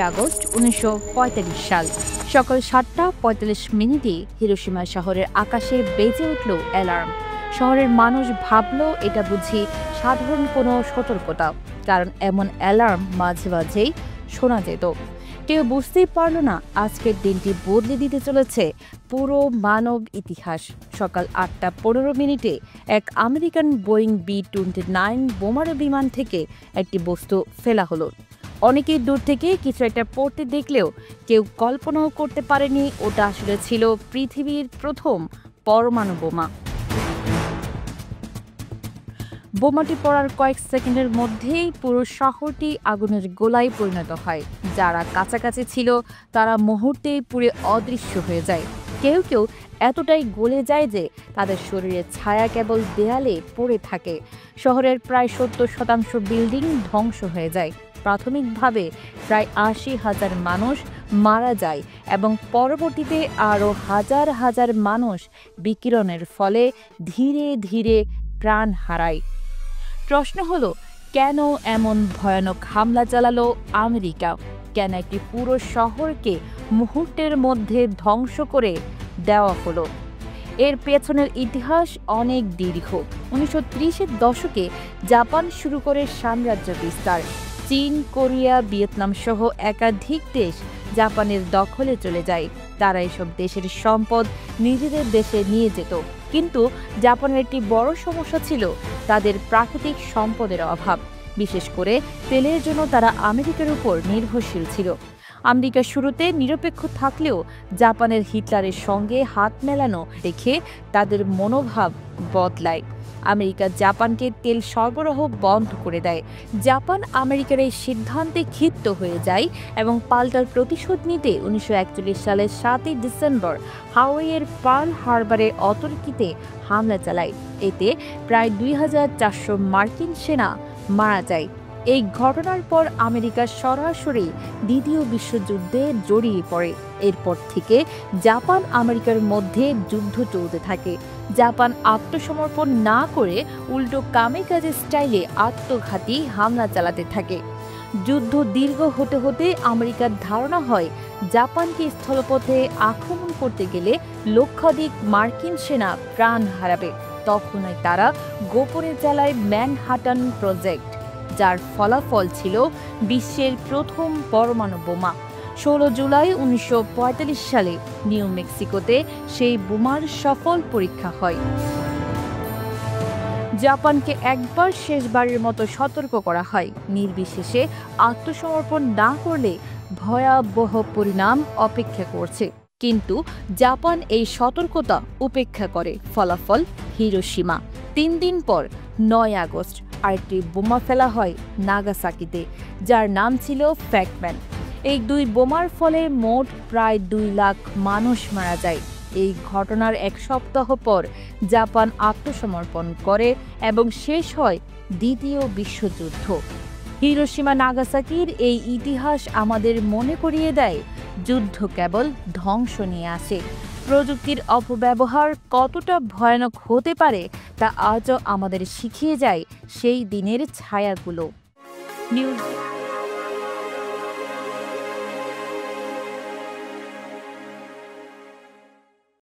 August 1945 সাল সকাল 7:45 Hiroshima শহরের আকাশে বেজে উঠল অ্যালার্ম। শহরের মানুষ ভাবল এটা বুঝি সাধারণ কোনো সতর্কতা, কারণ এমন অ্যালার্ম মাঝে মাঝেই শোনা যেত। কেউ বুঝতেই পারল না আজকের দিনটি বদলে দিতে চলেছে পুরো মানব ইতিহাস। সকাল 8:15 এক আমেরিকান বোয়িং B-29 বোমারু বিমান থেকে একটি বস্তু ফেলা হলো। অনেকেই দূর থেকে কিছু একটা পড়তে দেখলেও কেউ কল্পনাও করতে পারেনি ওটা আসলে ছিল পৃথিবীর প্রথম পরমাণু বোমা। বোমাটি পড়ার কয়েক সেকেন্ডের মধ্যেই পুরো শহরটি আগুনের গোলায় পরিণত হয়। যারা কাছাকাছি ছিল তারা মুহূর্তেই পুড়ে অদৃশ্য হয়ে যায়। কেউ কেউ এতটাই গলে যায় যে তাদের শরীরের ছায়া কেবল দেয়ালে পড়ে থাকে। শহরের প্রায় 70% বিল্ডিং ধ্বংস হয়ে যায়। প্রাথমিকভাবে প্রায় 80,000 মানুষ মারা যায় এবং পরবর্তীতে আরও হাজার হাজার মানুষ বিকিরণের ফলে ধীরে ধীরে প্রাণ হারায়। প্রশ্ন হলো, কেন এমন ভয়ানক হামলা চালালো আমেরিকা? কেন একটি পুরো শহরকে মুহূর্তের মধ্যে ধ্বংস করে দেওয়া হলো? এর পেছনের ইতিহাস অনেক দীর্ঘ। 1930-এর দশকে জাপান শুরু করে সাম্রাজ্য বিস্তার। চীন, কোরিয়া, ভিয়েতনাম সহ একাধিক দেশ জাপানের দখলে চলে যায়। তারা এসব দেশের সম্পদ নিজেদের দেশে নিয়ে যেত। কিন্তু জাপানের একটি বড় সমস্যা ছিল তাদের প্রাকৃতিক সম্পদের অভাব। বিশেষ করে তেলের জন্য তারা আমেরিকার উপর নির্ভরশীল ছিল। আমেরিকা শুরুতে নিরপেক্ষ থাকলেও জাপানের হিটলারের সঙ্গে হাত মেলানো দেখে তাদের মনোভাব বদলায়। আমেরিকা জাপানকে তেল সরবরাহ বন্ধ করে দেয়। জাপান আমেরিকার এই সিদ্ধান্তে ক্ষিপ্ত হয়ে যায় এবং পাল্টার প্রতিশোধ নিতে 1941 সালের 7 ডিসেম্বর হাওয়াইয়ের পার্ল হারবারে অতর্কিতে হামলা চালায়। এতে প্রায় 2400 মার্কিন সেনা মারা যায়। এই ঘটনার পর আমেরিকা সরাসরি দ্বিতীয় বিশ্বযুদ্ধে জড়িয়ে পড়ে। এরপর থেকে জাপান আমেরিকার মধ্যে যুদ্ধ চলতে থাকে। জাপান আত্মসমর্পণ না করে উল্টো কামিকাজে স্টাইলে আত্মঘাতী হামলা চালাতে থাকে। যুদ্ধ দীর্ঘ হতে হতে আমেরিকার ধারণা হয় জাপানকে স্থলপথে আক্রমণ করতে গেলে লক্ষাধিক মার্কিন সেনা প্রাণ হারাবে। তখনই তারা গোপনে চালায় ম্যানহাটন প্রজেক্ট, যার ফলাফল ছিল বিশ্বের প্রথম পরমাণু বোমা। 16 জুলাই 1945 সালে নিউ মেক্সিকোতে সেই বোমার সফল পরীক্ষা হয়। জাপানকে একবার শেষবারের মতো সতর্ক করা হয়, নির্বিশেষে আত্মসমর্পণ না করলে ভয়াবহ পরিণাম অপেক্ষা করছে। কিন্তু জাপান এই সতর্কতা উপেক্ষা করে। ফলাফল হিরোশিমা। 3 দিন পর 9 আগস্ট আরেকটি বোমা ফেলা হয় নাগাসাকিতে, যার নাম ছিল ফ্যাকম্যান। এই 2 বোমার ফলে মোট প্রায় 2 লাখ মানুষ মারা যায়। এই ঘটনার 1 সপ্তাহ পর জাপান আত্মসমর্পণ করে এবং শেষ হয় দ্বিতীয় বিশ্বযুদ্ধ। হিরোশিমা নাগাসাকির এই ইতিহাস আমাদের মনে করিয়ে দেয় যুদ্ধ কেবল ধ্বংস নিয়ে আসে। প্রযুক্তির অপব্যবহার কতটা ভয়ানক হতে পারে তা আজও আমাদের শিখিয়ে যায় সেই দিনের ছায়াগুলো। নিউজ